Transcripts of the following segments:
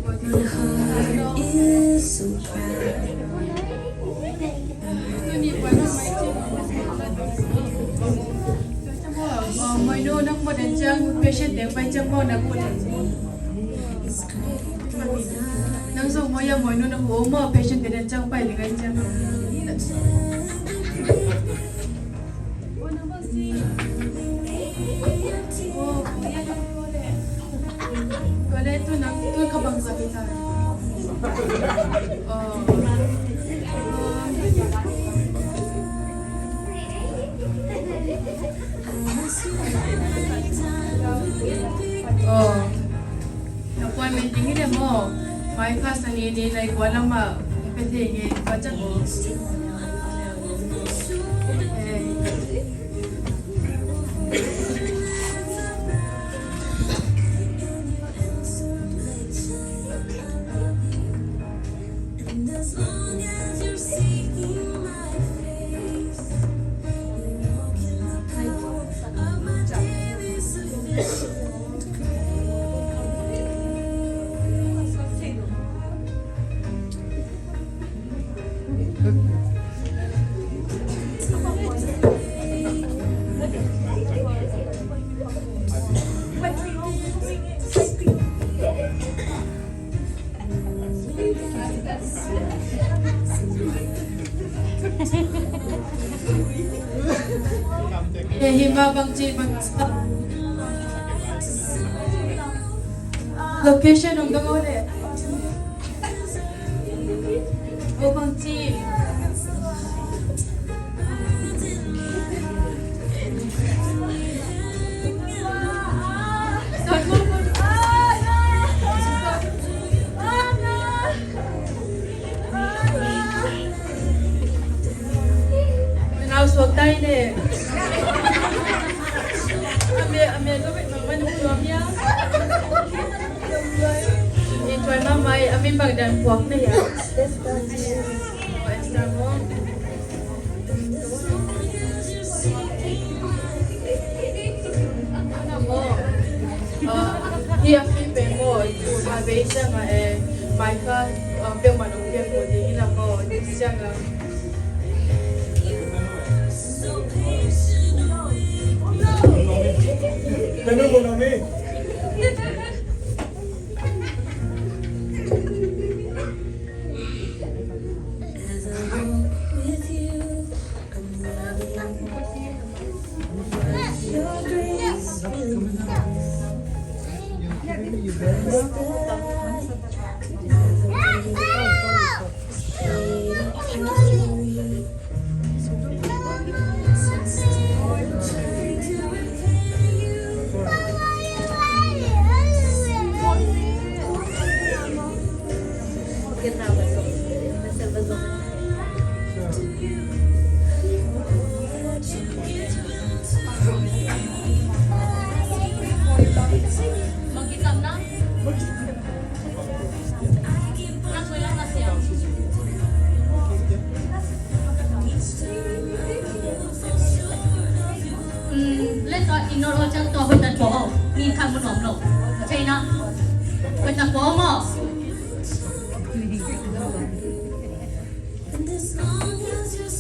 heart is so proud. Mọi nơi nó một đến chân, patient tiếng vay chân một là một năng dùng mọi giờ mọi nơi nó hố mà patient tiếng đến chân phải thì ngay chân. Có lẽ tôi không bằng gì cả. Appointment ini mo, may class na nini like walang mapitingin, baca mo. Himabang Jibang location ng Dangole. Bang Ji. Swag tayo na eh. Ami ito, may naman niya. Enjoy mamay, ami pagdan puwak na yan. Extra mo. Ano mo? Hiyakipe mo, sabi siya nga eh, Maika, piyang manong mo, di ina mo, siya nga. Tanong mo namin. As I walk with you, I'm loving your grace really Magkikam na? Nasulang na siya. Let's in order to talk with that ball. Need come with no. China. With the ball mo.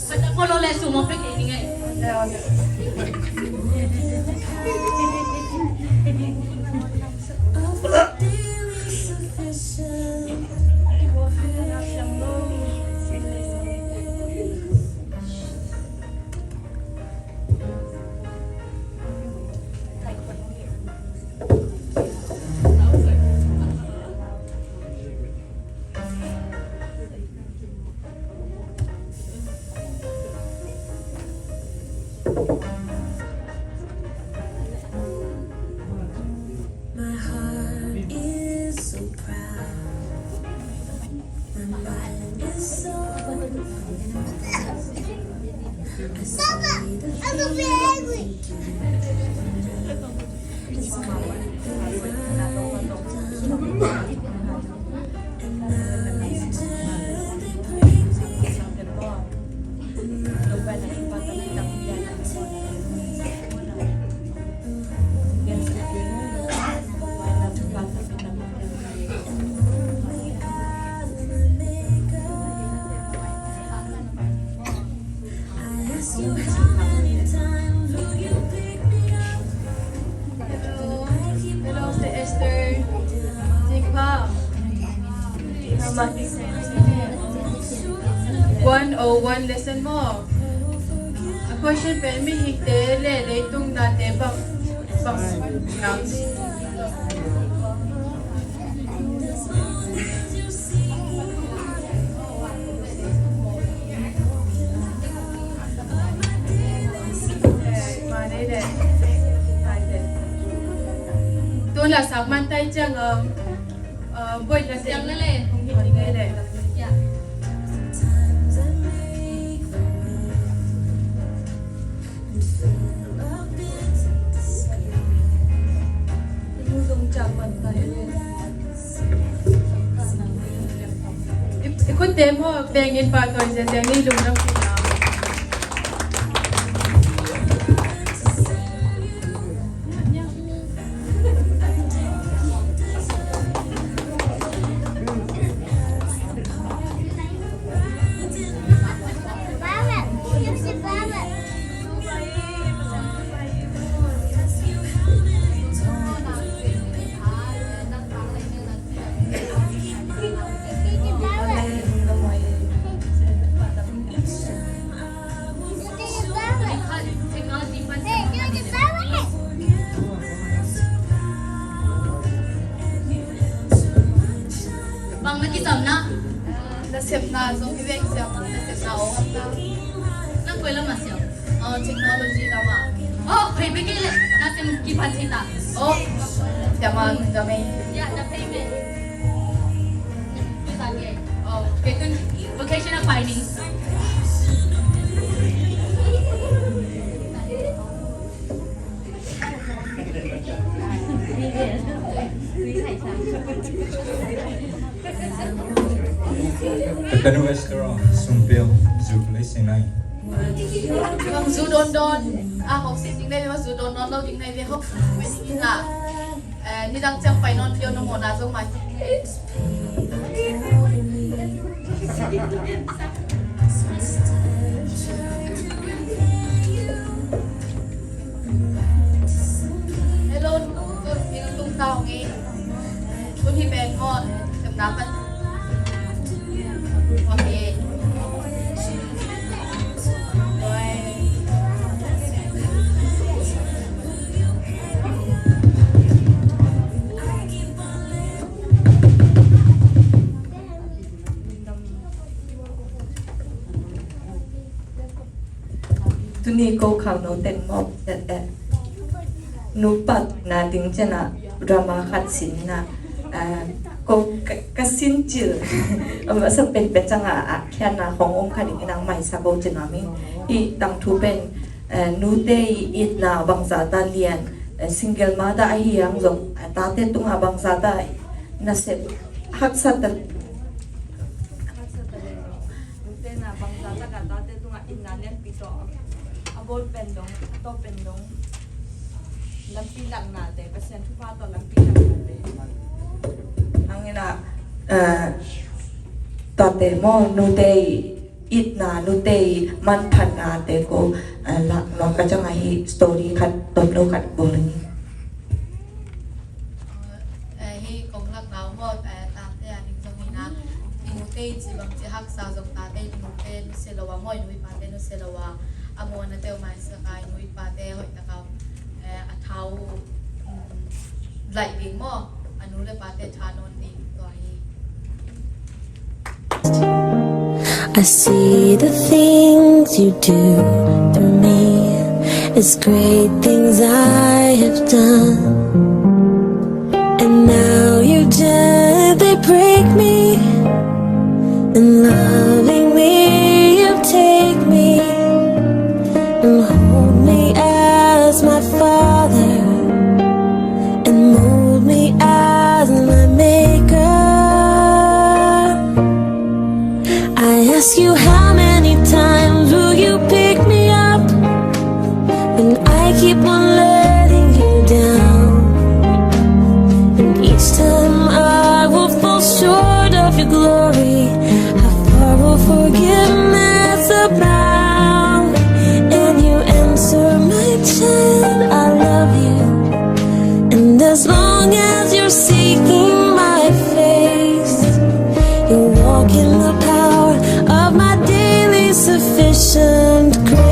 With the ball let's do more picking it. My heart is so proud. My mind is so I say the things it's my 101 lesson mo. A question pen mi hikte le tung nate bang nang. Tôi là sáng man tay chăng bôi là Yang lele. không hiểu nghe đấy. Ya. Times I make the and feel a bit discouraged. Ikut demo pengen pakai jadi ni lumrang kita. Technology pun bang lagi sama Nasib na so ibig siya nasib na o nang kuya lang masyo. technology naman. Oh, pay bigil. Natin kipan sita. Oh, jaman kami. Ya, the payment. Oh, itu vocational findings. The new restaurant, Sumpil, Zuplay Sinai. Vâng, dù đồn đồn. À, học sinh tiếng đây mà dù đồn đồn đâu tiếng này thì học với những là như đang chẳng phải non tiêu nó một là giống mày. Hello, tôi tiếng tung tao nghe. Tôi thì bèn ngon, chấm đá phân. Ok. Tu ni ko khang no ten mop nu pat na ting chana drama khat sin na ko kasin chil ama sa pen pe changa a khyan na hong ong khani nang mai sa bo chana mi I tang thu pen nu te it na bang za ta lian single ma da a hiang zong ta te tung a bang za ta na se hak sa ta na bangsa ta ka ta te tunga inanen pito abol pendong to pendong lampi lang na te pasien tu pa to lampi lang na te ang ina ta te mo nu te it na nu te man phan na te ko la no ka changa hi story khat ton lo khat bol ni Hi công lạc báo một tam thế anh trong mình na in tê chỉ bằng chỉ hắc sao giống ta tê in tê nó sẽ là mọi người pa tê nó sẽ là amon na teo mai sa kai người pa tê hội ta cao thao lại tiếng mo anu le pa tê thà non đi rồi I see the things you do to me. It's great things I have done. And now you gently break me. And lovingly you take me. And hold me as my father. And mold me as my maker. I ask you how many times will you pick me up when I keep on letting you down, and each time I will fall short of your glory. How far walk in the power of my daily sufficient grace.